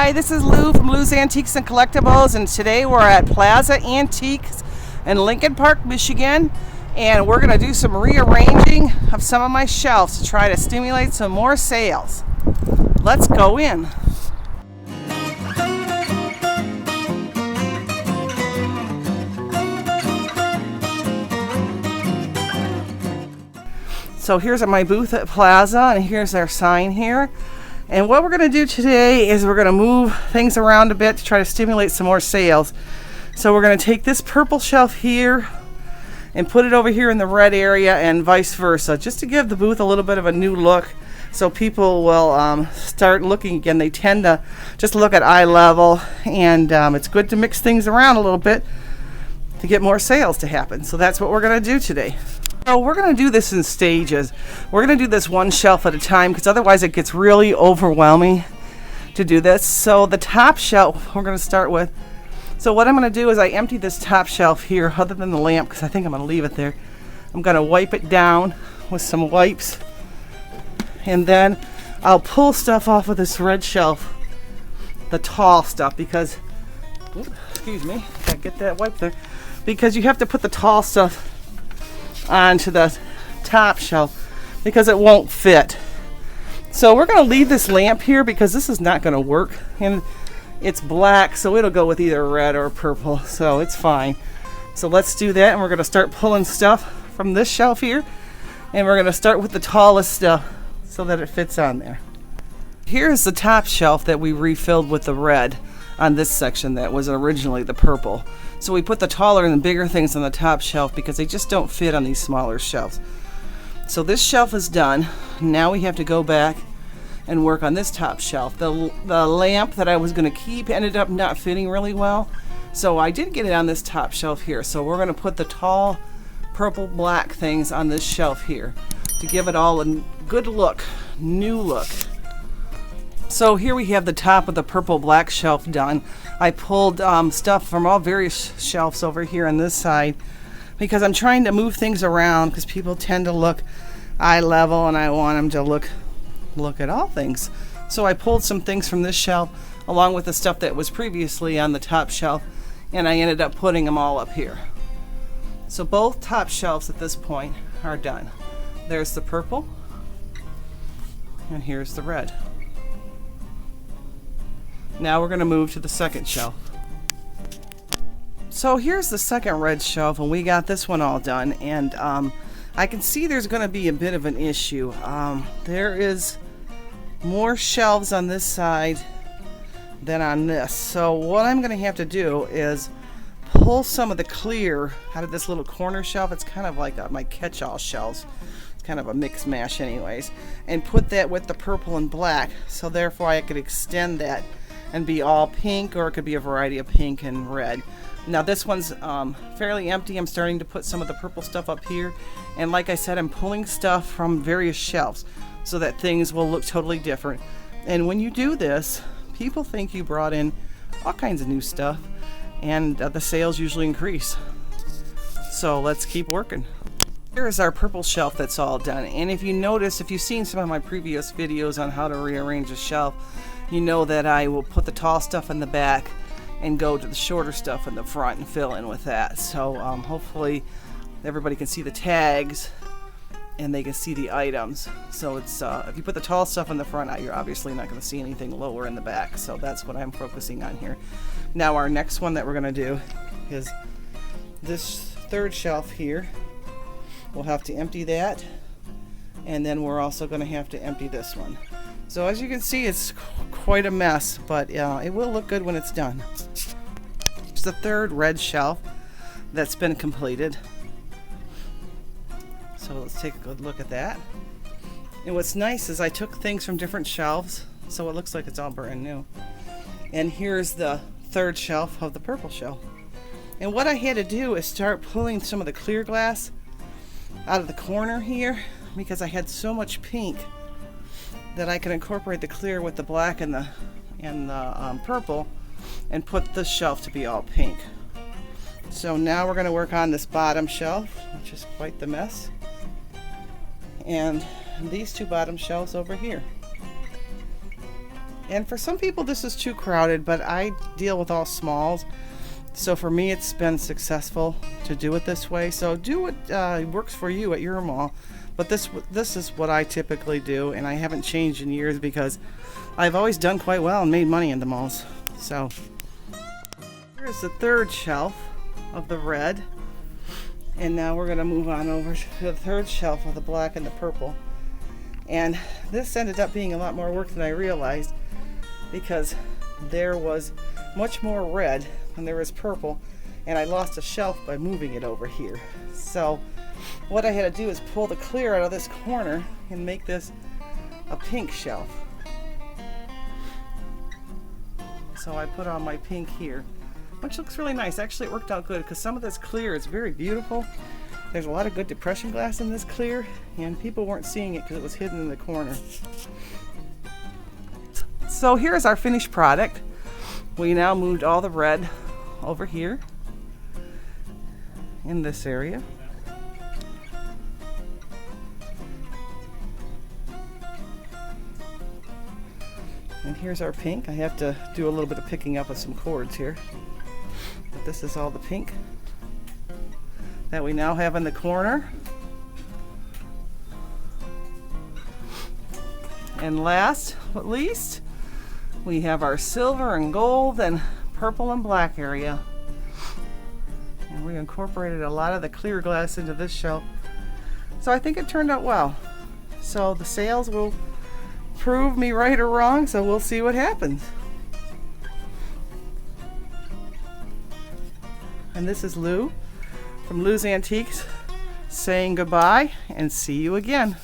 Hi, this is Lou from Lou's Antiques and Collectibles, and today we're at Plaza Antiques in Lincoln Park, Michigan, and we're going to do some rearranging of some of my shelves to try to stimulate some more sales. Let's go in. So here's my booth at Plaza, and here's our sign here. And what we're going to do today is we're going to move things around a bit to try to stimulate some more sales. So we're going to take this purple shelf here and put it over here in the red area and vice versa, just to give the booth a little bit of a new look so people will start looking again. They tend to just look at eye level, and it's good to mix things around a little bit to get more sales to happen. So that's what we're going to do today. So we're going to do this in stages. We're going to do this one shelf at a time because otherwise it gets really overwhelming to do this. So the top shelf we're going to start with. So what I'm going to do is I empty this top shelf here, other than the lamp, because I think I'm going to leave it there. I'm going to wipe it down with some wipes, and then I'll pull stuff off of this red shelf, the tall stuff, because, excuse me, gotta get that wipe there, because you have to put the tall stuff onto the top shelf because it won't fit. So we're going to leave this lamp here because this is not going to work, and it's black, so it'll go with either red or purple, so it's fine. So let's do that, and we're going to start pulling stuff from this shelf here, and we're going to start with the tallest stuff so that it fits on there. Here's the top shelf that we refilled with the red on this section that was originally the purple. So we put the taller and the bigger things on the top shelf because they just don't fit on these smaller shelves. So this shelf is done. Now we have to go back and work on this top shelf. The lamp that I was going to keep ended up not fitting really well, so I did get it on this top shelf here. So we're going to put the tall purple black things on this shelf here to give it all a good look, new look. So here we have the top of the purple black shelf done. I pulled stuff from all various shelves over here on this side because I'm trying to move things around because people tend to look eye level, and I want them to look at all things. So I pulled some things from this shelf along with the stuff that was previously on the top shelf, and I ended up putting them all up here. So both top shelves at this point are done. There's the purple, and here's the red. Now we're going to move to the second shelf. So here's the second red shelf, and we got this one all done, and I can see there's going to be a bit of an issue. There is more shelves on this side than on this. So what I'm going to have to do is pull some of the clear out of this little corner shelf. It's kind of like my catch-all shelves. It's kind of a mix mash anyways. And put that with the purple and black, so therefore I could extend that and be all pink, or it could be a variety of pink and red. Now this one's fairly empty. I'm starting to put some of the purple stuff up here, and like I said, I'm pulling stuff from various shelves so that things will look totally different. And when you do this, people think you brought in all kinds of new stuff, and the sales usually increase. So let's keep working. Here's our purple shelf that's all done, and if you notice, if you've seen some of my previous videos on how to rearrange a shelf, you know that I will put the tall stuff in the back and go to the shorter stuff in the front and fill in with that. So hopefully everybody can see the tags and they can see the items. So it's if you put the tall stuff in the front, you're obviously not going to see anything lower in the back. So that's what I'm focusing on here. Now our next one that we're going to do is this third shelf here. We'll have to empty that, and then we're also going to have to empty this one. So as you can see, it's quite a mess, but it will look good when it's done. It's the third red shelf that's been completed. So let's take a good look at that. And what's nice is I took things from different shelves, so it looks like it's all brand new. And here's the third shelf of the purple shelf. And what I had to do is start pulling some of the clear glass out of the corner here because I had so much pink that I can incorporate the clear with the black and the purple and put this shelf to be all pink. So now we're going to work on this bottom shelf, which is quite the mess, and these two bottom shelves over here. And for some people this is too crowded, but I deal with all smalls. So for me it's been successful to do it this way. So do what works for you at your mall. But this is what I typically do, and I haven't changed in years because I've always done quite well and made money in the malls. So here's the third shelf of the red. And now we're going to move on over to the third shelf of the black and the purple. And this ended up being a lot more work than I realized because there was much more red than there was purple, and I lost a shelf by moving it over here. So what I had to do is pull the clear out of this corner and make this a pink shelf. So I put on my pink here, which looks really nice. Actually, it worked out good because some of this clear is very beautiful. There's a lot of good depression glass in this clear, and people weren't seeing it because it was hidden in the corner. So here's our finished product. We now moved all the red over here in this area. And here's our pink. I have to do a little bit of picking up of some cords here. But this is all the pink that we now have in the corner. And last but least, we have our silver and gold and purple and black area. And we incorporated a lot of the clear glass into this shelf. So I think it turned out well. So the sales will prove me right or wrong, so we'll see what happens. And this is Lou from Lou's Antiques saying goodbye and see you again.